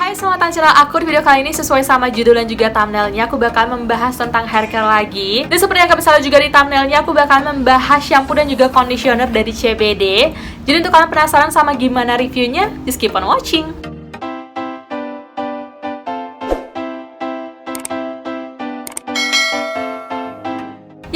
Hai, selamat datang channel aku. Di video kali ini sesuai sama judul dan juga thumbnailnya, aku bakal membahas tentang hair care lagi. Dan seperti yang kalian bisa lihat juga di thumbnailnya, aku bakal membahas shampoo dan juga conditioner dari CBD. Jadi untuk kalian penasaran sama gimana reviewnya, just keep on watching.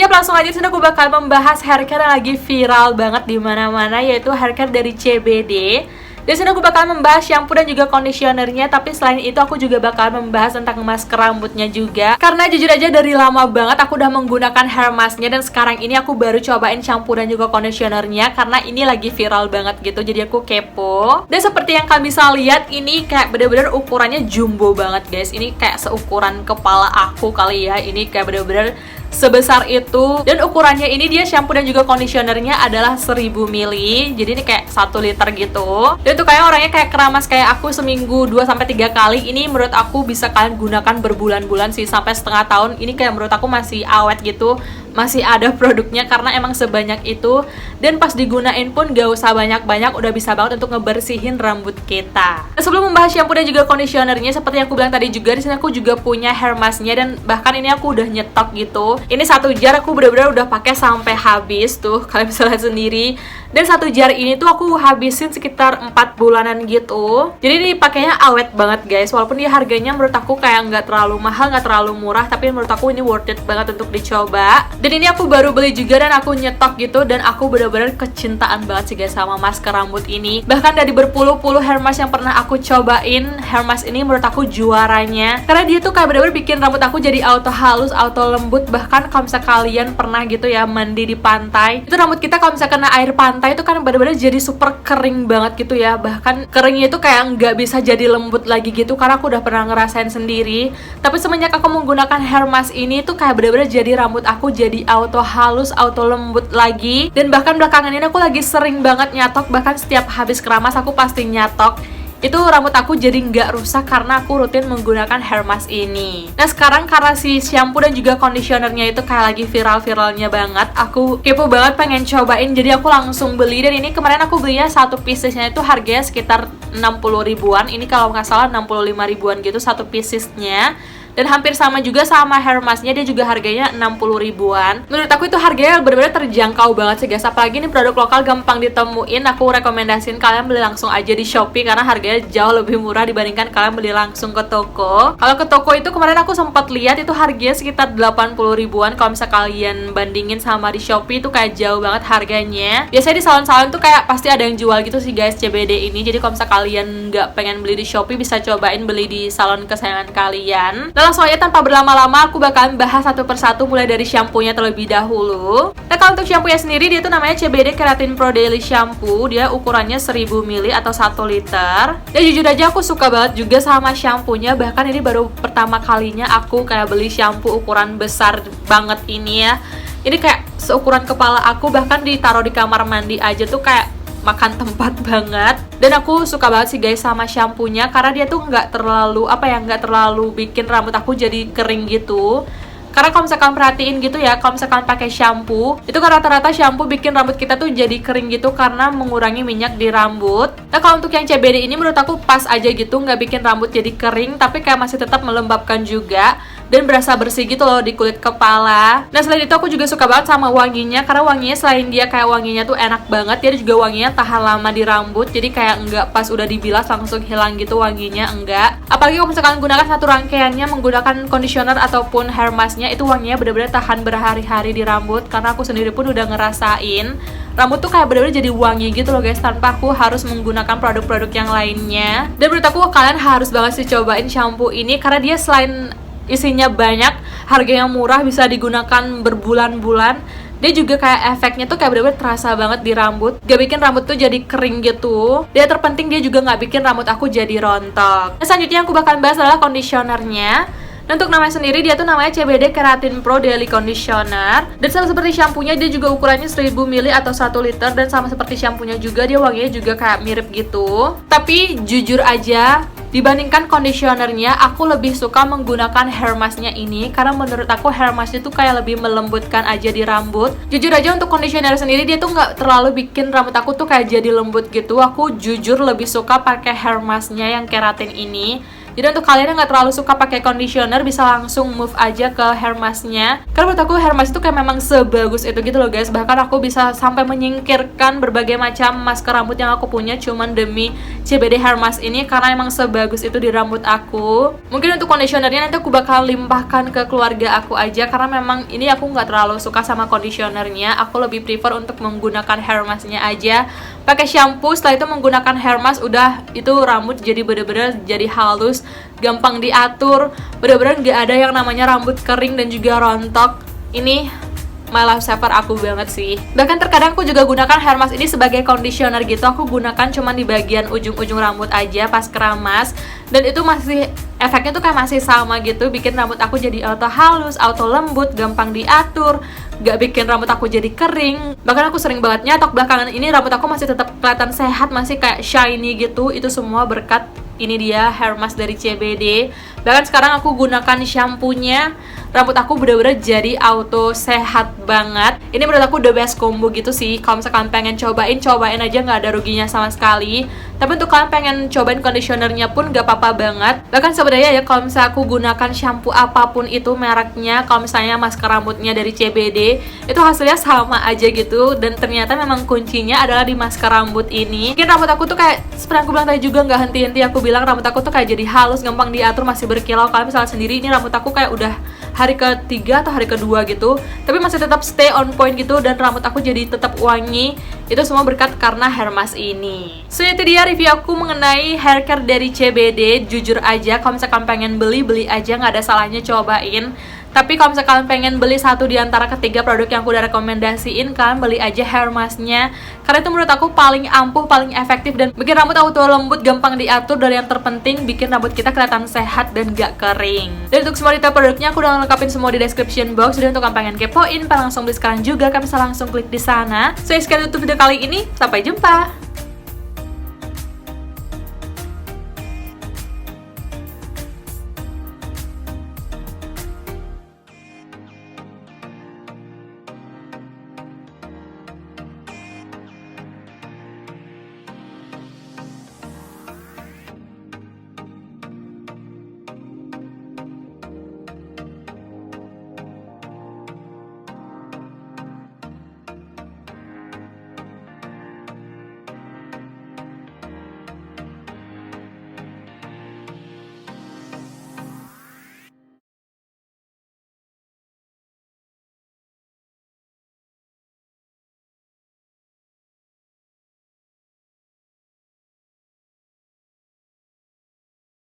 Yap, langsung aja sini aku bakal membahas hair care yang lagi viral banget di mana-mana, yaitu hair care dari CBD. Di sini aku bakal membahas shampoo dan juga conditionernya, tapi selain itu aku juga bakal membahas tentang masker rambutnya juga. Karena jujur aja dari lama banget aku udah menggunakan hair masknya, dan sekarang ini aku baru cobain shampoo dan juga conditionernya karena ini lagi viral banget gitu. Jadi aku kepo. Dan seperti yang kalian bisa lihat, ini kayak bener-bener ukurannya jumbo banget guys. Ini kayak seukuran kepala aku kali ya. Ini kayak bener-bener sebesar itu, dan ukurannya ini dia shampoo dan juga conditionernya adalah 1000 ml. Jadi ini kayak 1 liter gitu. Dan untuk kalian orangnya kayak keramas kayak aku, seminggu 2-3 kali, ini menurut aku bisa kalian gunakan berbulan-bulan sih, sampai setengah tahun. Ini kayak menurut aku masih awet gitu, masih ada produknya karena emang sebanyak itu. Dan pas digunain pun gak usah banyak-banyak, udah bisa banget untuk ngebersihin rambut kita. Nah, sebelum membahas shampoo dan juga conditionernya, seperti yang aku bilang tadi juga, di sini aku juga punya hair masknya, dan bahkan ini aku udah nyetok gitu. Ini 1 jar aku bener-bener udah pakai sampai habis tuh, kalian bisa lihat sendiri. Dan 1 jar ini tuh aku habisin sekitar 4 bulanan gitu. Jadi ini pakainya awet banget guys, walaupun dia harganya menurut aku kayak nggak terlalu mahal, nggak terlalu murah, tapi menurut aku ini worth it banget untuk dicoba. Dan ini aku baru beli juga dan aku nyetok gitu, dan aku bener-bener kecintaan banget sih guys sama masker rambut ini. Bahkan dari berpuluh-puluh hair mask yang pernah aku cobain, hair mask ini menurut aku juaranya, karena dia tuh kayak bener-bener bikin rambut aku jadi auto halus, auto lembut. Bahkan kalau misalnya kalian pernah gitu ya mandi di pantai, itu rambut kita kalau misalnya kena air pantai itu kan bener-bener jadi super kering banget gitu ya. Bahkan keringnya itu kayak nggak bisa jadi lembut lagi gitu, karena aku udah pernah ngerasain sendiri. Tapi semenjak aku menggunakan hair mask ini tuh kayak bener-bener jadi rambut aku jadi auto halus, auto lembut lagi. Dan bahkan belakangan ini aku lagi sering banget nyatok, bahkan setiap habis keramas aku pasti nyatok. Itu rambut aku jadi nggak rusak karena aku rutin menggunakan hair mask ini. Nah sekarang karena si shampoo dan juga conditionernya itu kayak lagi viral-viralnya banget, aku kepo banget pengen cobain, jadi aku langsung beli. Dan ini kemarin aku belinya 1 piecesnya itu harganya sekitar 60 ribuan. Ini kalau nggak salah 65 ribuan gitu 1 piecesnya. Dan hampir sama juga sama hair masknya, dia juga harganya 60 ribuan. Menurut aku itu harganya benar-benar terjangkau banget sih guys. Apalagi ini produk lokal, gampang ditemuin. Aku rekomendasiin kalian beli langsung aja di Shopee karena harganya jauh lebih murah dibandingkan kalian beli langsung ke toko. Kalau ke toko itu kemarin aku sempat lihat itu harganya sekitar 80 ribuan. Kalau misalnya kalian bandingin sama di Shopee itu kayak jauh banget harganya. Biasanya di salon-salon tuh kayak pasti ada yang jual gitu sih guys CBD ini. Jadi kalau misalnya kalian nggak pengen beli di Shopee, bisa cobain beli di salon kesayangan kalian. Langsung aja tanpa berlama-lama aku bakalan bahas satu persatu, mulai dari shampoo-nya terlebih dahulu. Nah kalau untuk shampoo-nya sendiri, dia tuh namanya CBD Keratin Pro Daily Shampoo. Dia ukurannya 1000 ml atau 1 liter. Ya jujur aja aku suka banget juga sama shampoo-nya. Bahkan ini baru pertama kalinya aku kayak beli shampoo ukuran besar banget ini ya. Ini kayak seukuran kepala aku, bahkan ditaruh di kamar mandi aja tuh kayak makan tempat banget. Dan aku suka banget sih guys sama shampoo-nya, karena dia tuh nggak terlalu nggak terlalu bikin rambut aku jadi kering gitu. Karena kalau misalkan perhatiin gitu ya, kalau misalkan pakai shampoo, itu kan rata-rata shampoo bikin rambut kita tuh jadi kering gitu karena mengurangi minyak di rambut. Nah kalau untuk yang CBD ini menurut aku pas aja gitu, nggak bikin rambut jadi kering, tapi kayak masih tetap melembabkan juga. Dan berasa bersih gitu loh di kulit kepala. Nah selain itu aku juga suka banget sama wanginya, karena wanginya selain dia kayak wanginya tuh enak banget, dia juga wanginya tahan lama di rambut. Jadi kayak enggak pas udah dibilas langsung hilang gitu wanginya, enggak. Apalagi kalau misalkan gunakan satu rangkaiannya, menggunakan conditioner ataupun hair masknya, itu wanginya bener-bener tahan berhari-hari di rambut. Karena aku sendiri pun udah ngerasain rambut tuh kayak bener-bener jadi wangi gitu loh guys, tanpa aku harus menggunakan produk-produk yang lainnya. Dan menurut aku kalian harus banget sih cobain shampoo ini, karena dia selain isinya banyak, harganya murah, bisa digunakan berbulan-bulan, dia juga kayak efeknya tuh kayak bener-bener terasa banget di rambut, gak bikin rambut tuh jadi kering gitu. Dia terpenting, dia juga gak bikin rambut aku jadi rontok. Nah selanjutnya yang aku bakal bahas adalah conditionernya. Nah, untuk namanya sendiri, dia tuh namanya CBD Keratin Pro Daily Conditioner. Dan sama seperti shampoo-nya, dia juga ukurannya 1000 ml atau 1 liter. Dan sama seperti shampoo-nya juga, dia wanginya juga kayak mirip gitu. Tapi jujur aja, dibandingkan conditionernya, aku lebih suka menggunakan hair masknya ini, karena menurut aku hair mask itu kayak lebih melembutkan aja di rambut. Jujur aja untuk conditioner sendiri, dia tuh nggak terlalu bikin rambut aku tuh kayak jadi lembut gitu. Aku jujur lebih suka pakai hair masknya yang keratin ini. Jadi untuk kalian yang nggak terlalu suka pakai conditioner bisa langsung move aja ke hair masknya. Karena menurut aku hair mask itu kayak memang sebagus itu gitu loh guys. Bahkan aku bisa sampai menyingkirkan berbagai macam masker rambut yang aku punya cuman demi CBD hair mask ini, karena emang sebagus itu di rambut aku. Mungkin untuk conditionernya nanti aku bakal limpahkan ke keluarga aku aja, karena memang ini aku nggak terlalu suka sama conditionernya. Aku lebih prefer untuk menggunakan hair masknya aja, pakai shampoo, setelah itu menggunakan hair mask, udah itu rambut jadi bener-bener jadi halus, gampang diatur, bener-bener nggak ada yang namanya rambut kering dan juga rontok. Ini my lifesaver aku banget sih. Bahkan terkadang aku juga gunakan hair mask ini sebagai conditioner gitu. Aku gunakan cuman di bagian ujung-ujung rambut aja pas keramas, dan itu masih efeknya tuh kayak masih sama gitu, bikin rambut aku jadi auto halus, auto lembut, gampang diatur, gak bikin rambut aku jadi kering. Bahkan aku sering banget nyatok belakangan ini rambut aku masih tetap kelihatan sehat, masih kayak shiny gitu. Itu semua berkat ini dia hair mask dari CBD. Bahkan sekarang aku gunakan shampoo-nya, rambut aku bener-bener jadi auto sehat banget. Ini menurut aku the best combo gitu sih. Kalau misalkan pengen cobain aja, nggak ada ruginya sama sekali. Tapi untuk kalian pengen cobain conditionernya pun gak apa-apa banget. Bahkan sebenarnya ya, kalau misalnya aku gunakan shampoo apapun itu mereknya, kalau misalnya masker rambutnya dari CBD, itu hasilnya sama aja gitu. Dan ternyata memang kuncinya adalah di masker rambut ini. Mungkin rambut aku tuh kayak seperti aku bilang tadi juga, nggak henti-henti aku bilang, rambut aku tuh kayak jadi halus, gampang diatur, masih berkilau. Kalian misalnya sendiri, ini rambut aku kayak udah hari ketiga atau hari kedua gitu, tapi masih tetap stay on point gitu, dan rambut aku jadi tetap wangi. Itu semua berkat karena hair mask ini. So itu dia review aku mengenai hair care dari CBD. Jujur aja, kalau misalkan pengen beli aja, nggak ada salahnya cobain. Tapi kalau misalkan kalian pengen beli satu di antara ketiga produk yang aku udah rekomendasiin, kalian beli aja hair masknya, karena itu menurut aku paling ampuh, paling efektif, dan bikin rambut auto lembut, gampang diatur, dan yang terpenting bikin rambut kita kelihatan sehat dan gak kering. Dan untuk semua detail produknya aku udah lengkapin semua di description box. Jadi untuk kalian pengen kepoin, pengen langsung beli sekarang juga, kalian bisa langsung klik di sana. So sekian untuk video kali ini, sampai jumpa.